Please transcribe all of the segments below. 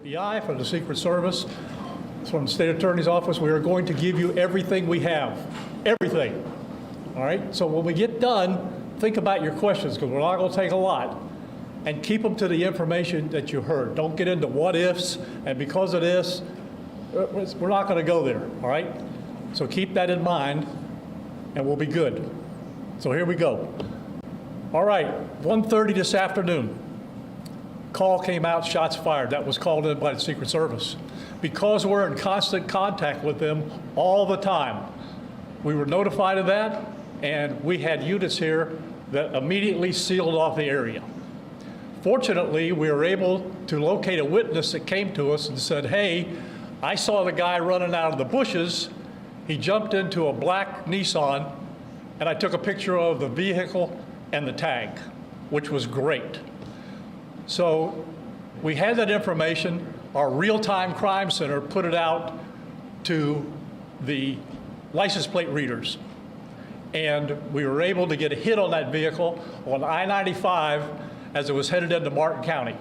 FBI, from the Secret Service, from the State Attorney's Office. We are going to give you everything we have, everything. All right? So when we get done, think about your questions, because we're not going to take a lot, and keep them to the information that you heard. Don't get into what ifs, and because of this, we're not going to go there, all right? So keep that in mind, and we'll be good. So here we go. All right, 1:30 this afternoon. Call came out, shots fired. That was called in by the Secret Service. Because we're in constant contact with them all the time, we were notified of that, and we had units here that immediately sealed off the area. Fortunately, we were able to locate a witness that came to us and said, hey, I saw the guy running out of the bushes. He jumped into a black Nissan, and I took a picture of the vehicle and the tag, which was great. So we had that information. Our real-time crime center put it out to the license plate readers. And we were able to get a hit on that vehicle on I-95 as it was headed into Martin County.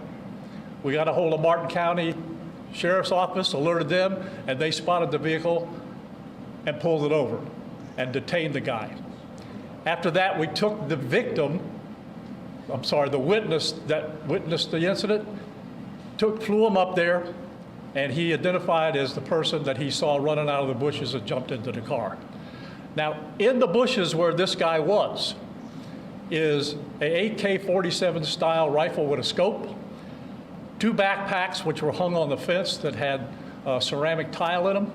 We got a hold of Martin County Sheriff's Office, alerted them, and they spotted the vehicle and pulled it over and detained the guy. After that, we took the victim, the witness that witnessed the incident, flew him up there, and he identified as the person that he saw running out of the bushes and jumped into the car. Now, in the bushes where this guy was is a AK-47 style rifle with a scope, 2 backpacks which were hung on the fence that had ceramic tile in them,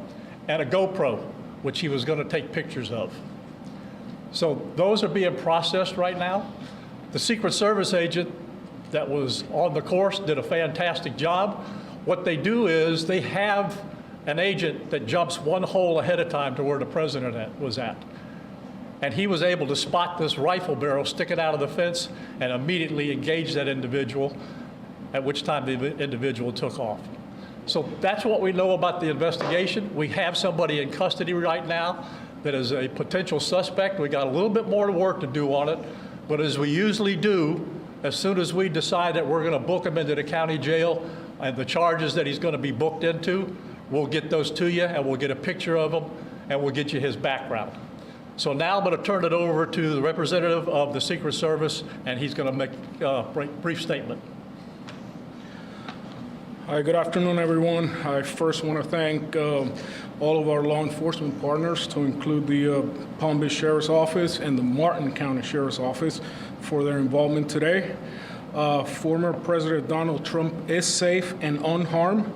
and a GoPro, which he was going to take pictures of. So those are being processed right now. The Secret Service agent that was on the course did a fantastic job. What they do is they have an agent that jumps one hole ahead of time to where the president was at. And he was able to spot this rifle barrel sticking out of the fence and immediately engage that individual, at which time the individual took off. So that's what we know about the investigation. We have somebody in custody right now that is a potential suspect. We got a little bit more work to do on it, but as we usually do, as soon as we decide that we're going to book him into the county jail and the charges that he's going to be booked into, we'll get those to you and we'll get a picture of him and we'll get you his background. So now I'm going to turn it over to the representative of the Secret Service, and he's going to make a brief statement. Hi, good afternoon, everyone. I first want to thank all of our law enforcement partners, to include the Palm Beach Sheriff's Office and the Martin County Sheriff's Office, for their involvement today. Former President Donald Trump is safe and unharmed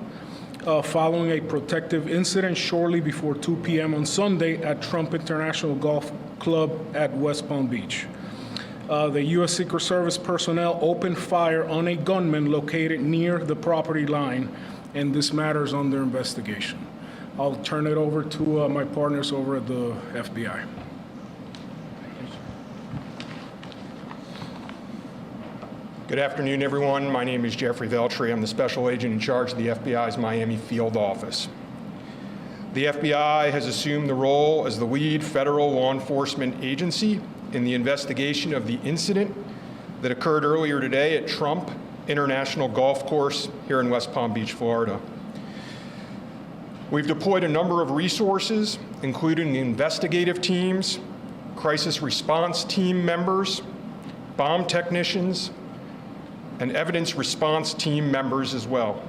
following a protective incident shortly before 2 p.m. on Sunday at Trump International Golf Club at West Palm Beach. The U.S. Secret Service personnel opened fire on a gunman located near the property line, and this matter is under investigation. I'll turn it over to my partners over at the FBI. Good afternoon, everyone. My name is Jeffrey Veltri. I'm the special agent in charge of the FBI's Miami field office. The FBI has assumed the role as the lead federal law enforcement agency in the investigation of the incident that occurred earlier today at Trump International Golf Course here in West Palm Beach, Florida. We've deployed a number of resources, including investigative teams, crisis response team members, bomb technicians, and evidence response team members as well.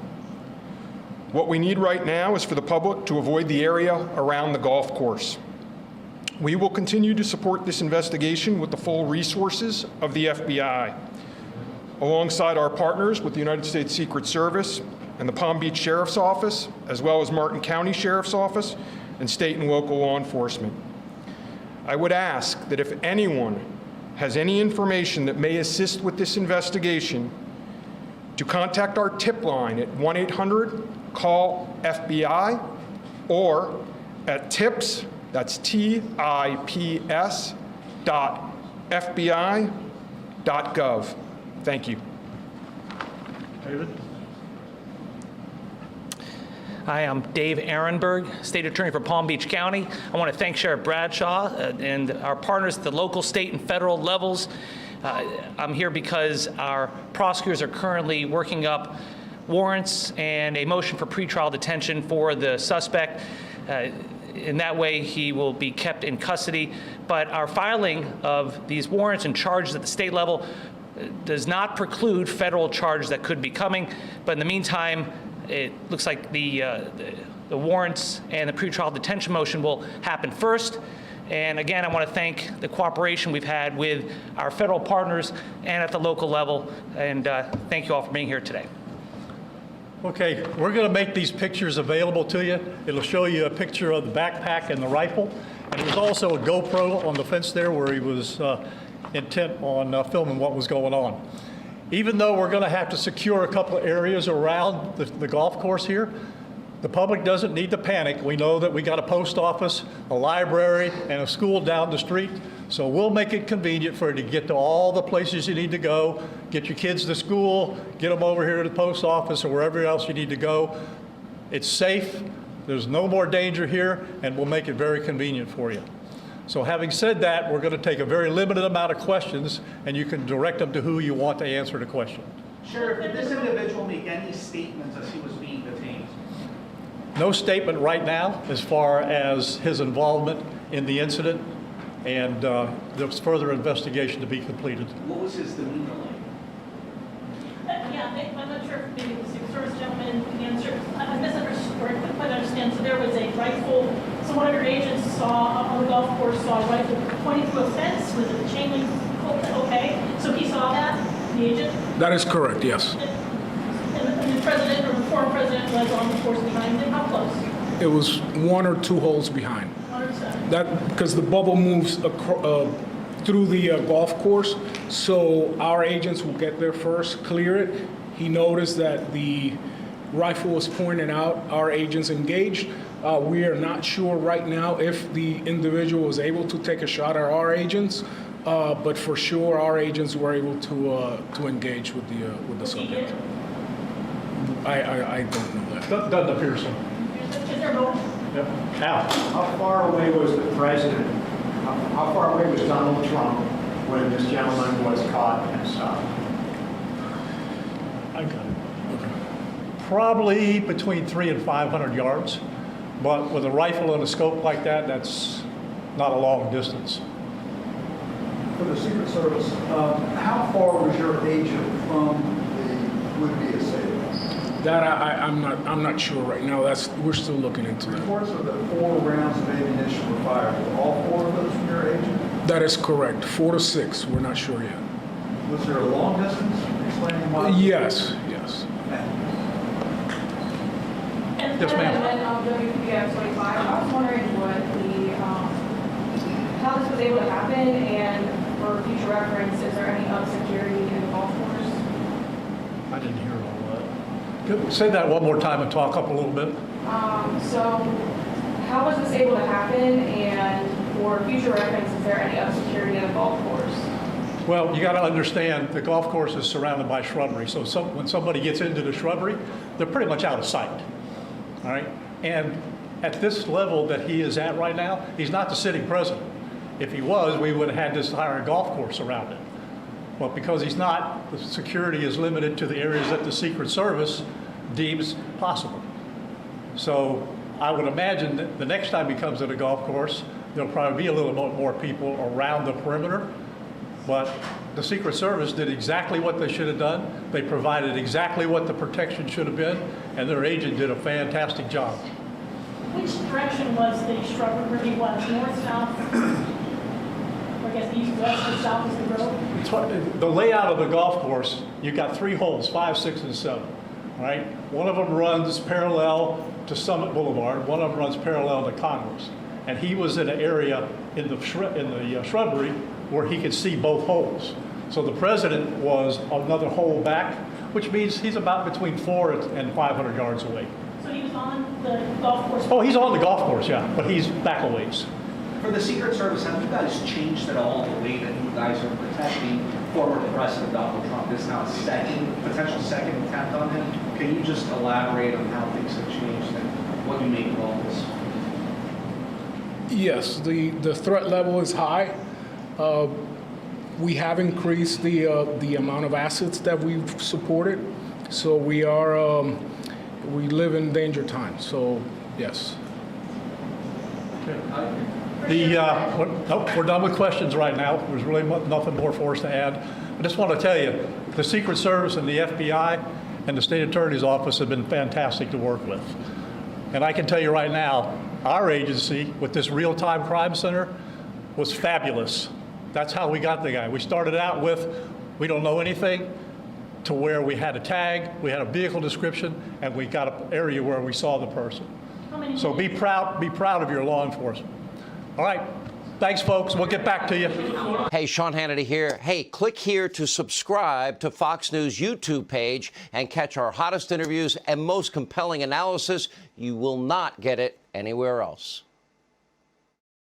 What we need right now is for the public to avoid the area around the golf course. We will continue to support this investigation with the full resources of the FBI, alongside our partners with the United States Secret Service and the Palm Beach Sheriff's Office, as well as Martin County Sheriff's Office and state and local law enforcement. I would ask that if anyone has any information that may assist with this investigation, to contact our tip line at 1-800-CALL-FBI or at tips, that's TIPS, .fbi.gov. Thank you. David? Hi, I'm Dave Ehrenberg, State Attorney for Palm Beach County. I want to thank Sheriff Bradshaw and our partners at the local, state, and federal levels. I'm here because our prosecutors are currently working up warrants and a motion for pretrial detention for the suspect. In that way, he will be kept in custody. But our filing of these warrants and charges at the state level does not preclude federal charges that could be coming. But in the meantime, it looks like the warrants and the pretrial detention motion will happen first. And again, I want to thank the cooperation we've had with our federal partners and at the local level. And thank you all for being here today. Okay, we're going to make these pictures available to you. It'll show you a picture of the backpack and the rifle. And there's also a GoPro on the fence there where he was intent on filming what was going on. Even though we're going to have to secure a couple of areas around the golf course here, the public doesn't need to panic. We know that we got a post office, a library, and a school down the street. So we'll make it convenient for you to get to all the places you need to go, get your kids to school, get them over here to the post office or wherever else you need to go. It's safe. There's no more danger here, and we'll make it very convenient for you. So having said that, we're going to take a very limited amount of questions, and you can direct them to who you want to answer the question. Sheriff, did this individual make any statements as he was being detained? No statement right now as far as his involvement in the incident, and there's further investigation to be completed. What was his demeanor like? Yeah, I'm not sure if maybe the Secret Service gentleman can answer. I misunderstood, or I couldn't quite understand. So there was a rifle, so one of your agents saw, on the golf course, saw a rifle pointing to a fence. Was it a chain link? Okay, so he saw that, the agent? That is correct, yes. And the president or the former president was on the course behind him? How close? It was 1 or 2 holes behind. 1 or 2? That, because the bubble moves through the golf course, so our agents will get there first, clear it. He noticed that the rifle was pointed out. Our agents engaged. We are not sure right now if the individual was able to take a shot at our agents, but for sure our agents were able to engage with the subject. I don't know that. Doesn't appear so. Is there a vote? Yep. Al? How far away was the president? How far away was Donald Trump when this gentleman was caught and stopped? I got it. Probably between 300 and 500 yards, but with a rifle and a scope like that, that's not a long distance. For the Secret Service, how far was your agent from the would-be assailant? That I'm not sure right now. We're still looking into that. Reports of the 4 rounds of ammunition were fired. Were all 4 of those from your agent? That is correct. 4 to 6. We're not sure yet. Was there a long distance? Explaining why? Yes. And Yes, ma'am. WPBF 25, I was wondering what how this was able to happen, and for future reference, is there any security in the golf course? I didn't hear all that. Say that one more time and talk up a little bit. So how was this able to happen, and for future reference, is there any security in the golf course? Well, you got to understand the golf course is surrounded by shrubbery. So when somebody gets into the shrubbery, they're pretty much out of sight. All right? And at this level that he is at right now, he's not the sitting president. If he was, we would have had this entire golf course around it. But because he's not, the security is limited to the areas that the Secret Service deems possible. So I would imagine that the next time he comes to the golf course, there'll probably be a little bit more people around the perimeter. But the Secret Service did exactly what they should have done. They provided exactly what the protection should have been, and their agent did a fantastic job. Which direction was the shrubbery where he was? North, south? Or I guess east, west, or south is the road? The layout of the golf course, you've got 3 holes, 5, 6, and 7. All right? One of them runs parallel to Summit Boulevard. One of them runs parallel to Congress. And he was in an area in the shrubbery where he could see both holes. So the president was another hole back, which means he's about between 400 and 500 yards away. So he was on the golf course? Oh, he's on the golf course, yeah, but he's back a ways. For the Secret Service, have you guys changed at all the way that you guys are protecting former President Donald Trump? This is now a potential second attempt on him. Can you just elaborate on how things have changed and what you make of all this? Yes, the threat level is high. We have increased the amount of assets that we've supported So we live in danger times, so yes. We're done with questions right now. There's really nothing more for us to add. I just want to tell you, the Secret Service and the FBI and the State Attorney's Office have been fantastic to work with. And I can tell you right now, our agency with this real-time crime center was fabulous. That's how we got the guy. We started out with, we don't know anything, to where we had a tag, we had a vehicle description, and we got an area where we saw the person. So be proud of your law enforcement. All right, thanks, folks. We'll get back to you. Hey, Sean Hannity here. Hey, click here to subscribe to Fox News YouTube page and catch our hottest interviews and most compelling analysis. You will not get it anywhere else.